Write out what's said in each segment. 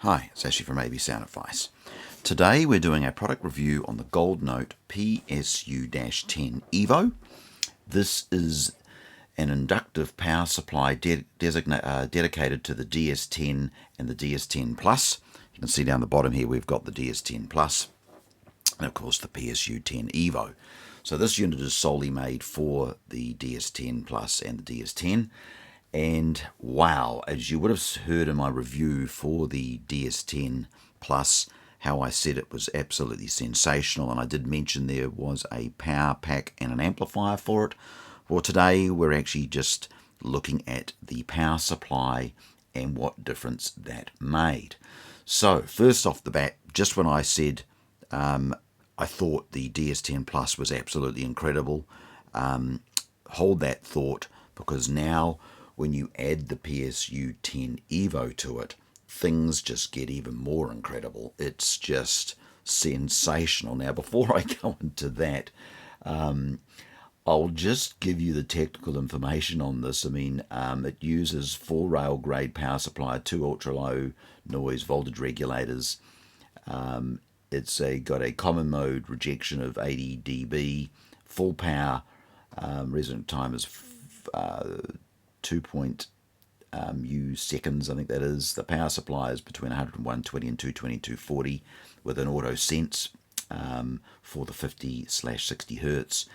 Hi, it's Ashley from AV Sound Advice. Today we're doing a product review on the Gold Note PSU-10 EVO. This is an inductive power supply dedicated to the DS10 and the DS10 Plus. You can see down the bottom here we've got the DS10 Plus and of course the PSU-10 EVO. So this unit is solely made for the DS10 Plus and the DS10. And wow, as you would have heard in my review for the DS10 Plus, how I said it was absolutely sensational, and I did mention there was a power pack and an amplifier for it. Well, today we're actually just looking at the power supply and what difference that made. So first off the bat, just when I said I thought the DS10 Plus was absolutely incredible, hold that thought, because now when you add the PSU-10 EVO to it, things just get even more incredible. It's just sensational. Now, before I go into that, I'll just give you the technical information on this. I mean, it uses 4 rail grade power supply, 2 ultra low noise voltage regulators. It's got a common mode rejection of 80 dB, full power, resonant time is 2.u seconds, I think that is. The power supply is between 120 and 220, 240 with an auto sense for the 50/60 hertz.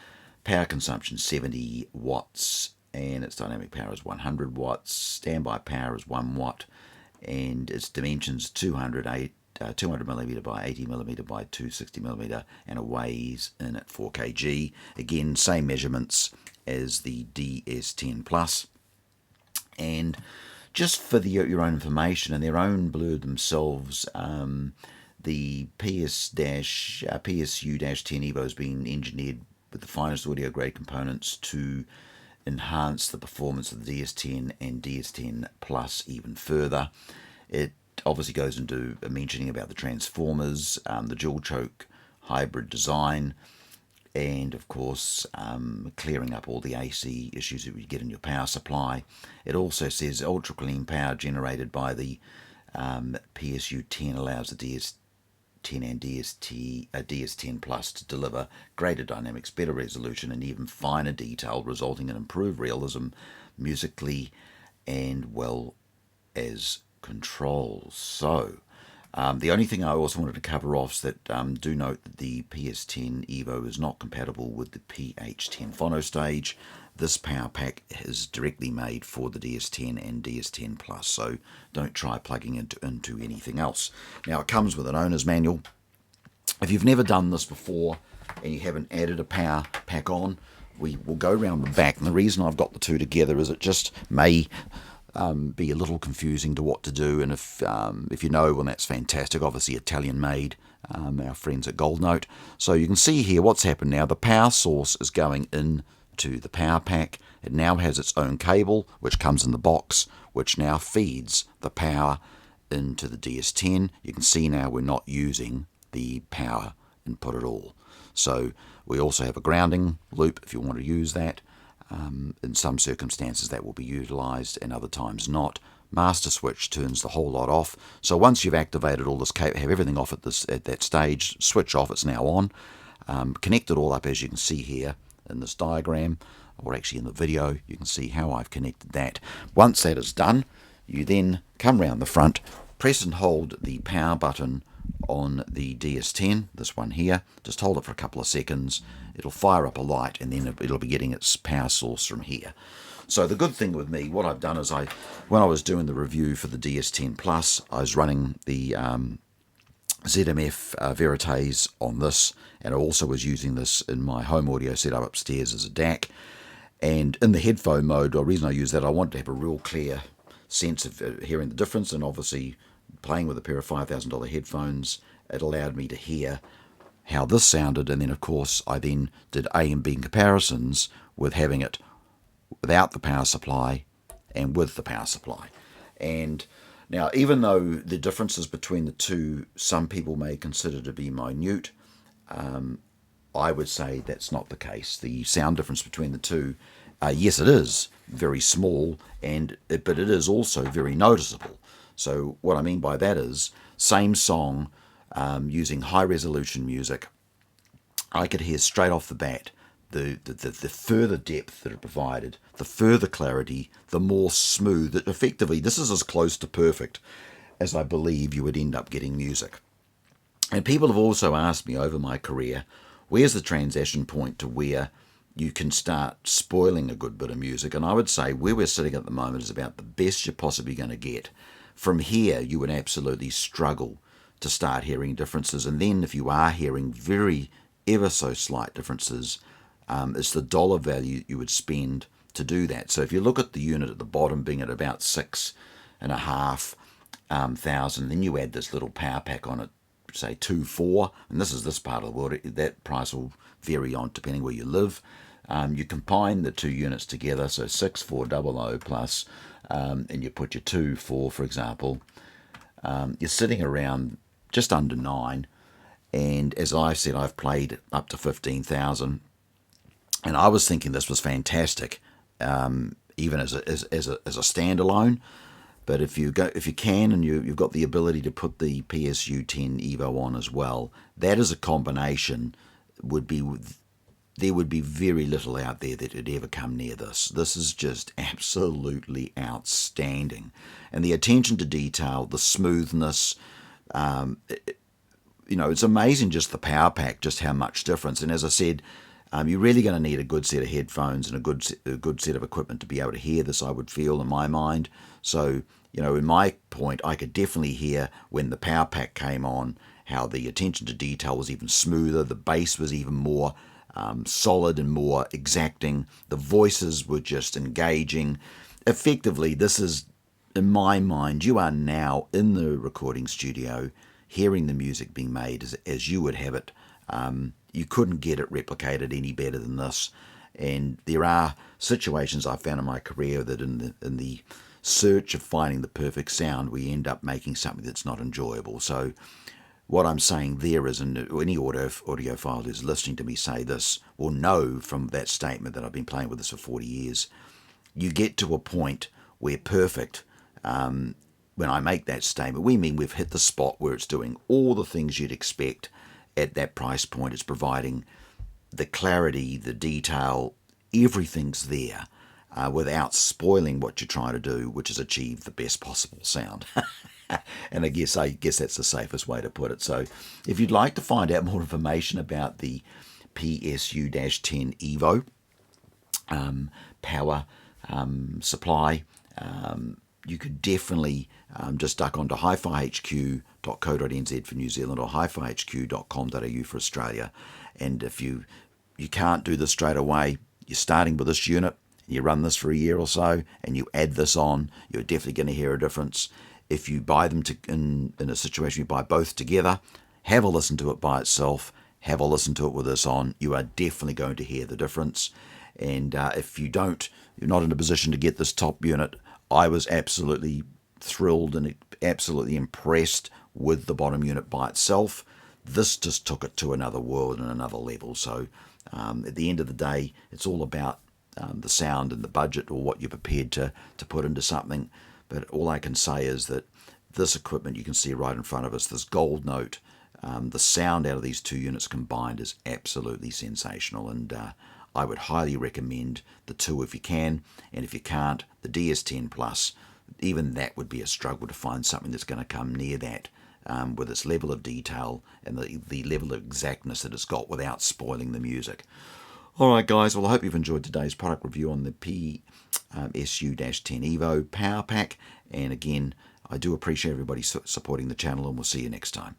Power consumption 70 watts and its dynamic power is 100 watts. Standby power is 1 watt and its dimensions 200 millimeter by 80 millimeter by 260 millimeter, and it weighs in at 4 kg. Again, same measurements as the DS10 Plus. And just for your own information and their own blurb themselves, the PSU-10 EVO has been engineered with the finest audio grade components to enhance the performance of the DS10 and DS10 Plus even further. It obviously goes into mentioning about the transformers, the dual choke hybrid design, and of course clearing up all the AC issues that you get in your power supply. It also says ultra clean power generated by the PSU-10 allows the DS10 and DS10 Plus to deliver greater dynamics, better resolution, and even finer detail, resulting in improved realism musically and well as controls. So the only thing I also wanted to cover off is that do note that the PS10 EVO is not compatible with the PH10 phono stage. This power pack is directly made for the DS10 and DS10 Plus, so don't try plugging into anything else. Now, it comes with an owner's manual. If you've never done this before and you haven't added a power pack on, we will go around the back, and the reason I've got the two together is it just may be a little confusing to what to do, and if you know, well, that's fantastic. Obviously Italian made, our friends at Gold Note. So you can see here what's happened now. The power source is going into the power pack. It now has its own cable which comes in the box, which now feeds the power into the DS10. You can see now we're not using the power input at all. So we also have a grounding loop if you want to use that. In some circumstances that will be utilised and other times not. Master switch turns the whole lot off. So once you've activated all this, have everything off at that stage, switch off, it's now on. Connect it all up as you can see here in this diagram, or actually in the video, you can see how I've connected that. Once that is done, you then come round the front, press and hold the power button on the DS10, this one here. Just hold it for a couple of seconds. It'll fire up a light, and then it'll be getting its power source from here. So the good thing with me, what I've done is when I was doing the review for the DS10 Plus, I was running the ZMF Veritas on this, and I also was using this in my home audio setup upstairs as a DAC. And in the headphone mode, the reason I use that, I wanted to have a real clear sense of hearing the difference, and obviously playing with a pair of $5,000 headphones, it allowed me to hear how this sounded. And then of course I then did A and B comparisons with having it without the power supply and with the power supply. And now, even though the differences between the two some people may consider to be minute, I would say that's not the case. The sound difference between the two, yes, it is very small, but it is also very noticeable. So what I mean by that is, same song, using high resolution music, I could hear straight off the bat the further depth that it provided, the further clarity, the more smooth. Effectively, this is as close to perfect as I believe you would end up getting music. And people have also asked me over my career, where's the transition point to where you can start spoiling a good bit of music? And I would say where we're sitting at the moment is about the best you're possibly going to get. From here, you would absolutely struggle to start hearing differences. And then if you are hearing very ever so slight differences, it's the dollar value you would spend to do that. So if you look at the unit at the bottom being at about 6,500, then you add this little power pack on it, say 2,400, and this is this part of the world. That price will vary on depending where you live. You combine the two units together, so 6,400 plus, and you put your 2,400, for example. You're sitting around just under 9, and as I said, I've played up to 15,000. And I was thinking this was fantastic, even as a standalone. But if you can, and you've got the ability to put the PSU-10 EVO on as well, that as a combination there would be very little out there that would ever come near this. This is just absolutely outstanding, and the attention to detail, the smoothness. It's amazing just the power pack, just how much difference. And as I said, you're really going to need a good set of headphones and a good set of equipment to be able to hear this, I would feel, in my mind. So, in my point, I could definitely hear when the power pack came on how the attention to detail was even smoother, the bass was even more solid and more exacting, the voices were just engaging. Effectively, this is, in my mind, you are now in the recording studio hearing the music being made as you would have it. You couldn't get it replicated any better than this. And there are situations I've found in my career that in the search of finding the perfect sound, we end up making something that's not enjoyable. So what I'm saying there is, and any audiophile who's listening to me say this will know from that statement that I've been playing with this for 40 years, you get to a point where perfect, when I make that statement, we mean we've hit the spot where it's doing all the things you'd expect at that price point. It's providing the clarity, the detail, everything's there, without spoiling what you're trying to do, which is achieve the best possible sound. And I guess that's the safest way to put it. So if you'd like to find out more information about the PSU-10 EVO power supply, you could definitely just duck onto hifihq.co.nz for New Zealand or hifihq.com.au for Australia. And if you can't do this straight away, you're starting with this unit, you run this for a year or so, and you add this on, you're definitely going to hear a difference. If you buy them in a situation, you buy both together, have a listen to it by itself, have a listen to it with this on, you are definitely going to hear the difference. And if you're not in a position to get this top unit, I was absolutely thrilled and absolutely impressed with the bottom unit by itself. This just took it to another world and another level. So at the end of the day, it's all about the sound and the budget, or what you're prepared to put into something. But all I can say is that this equipment you can see right in front of us, this gold note, the sound out of these two units combined is absolutely sensational. And I would highly recommend the two if you can, and if you can't, the DS10 Plus. Even that would be a struggle to find something that's going to come near that, with its level of detail and the level of exactness that it's got without spoiling the music. Alright guys, well I hope you've enjoyed today's product review on the PSU-10 EVO Power Pack, and again, I do appreciate everybody supporting the channel, and we'll see you next time.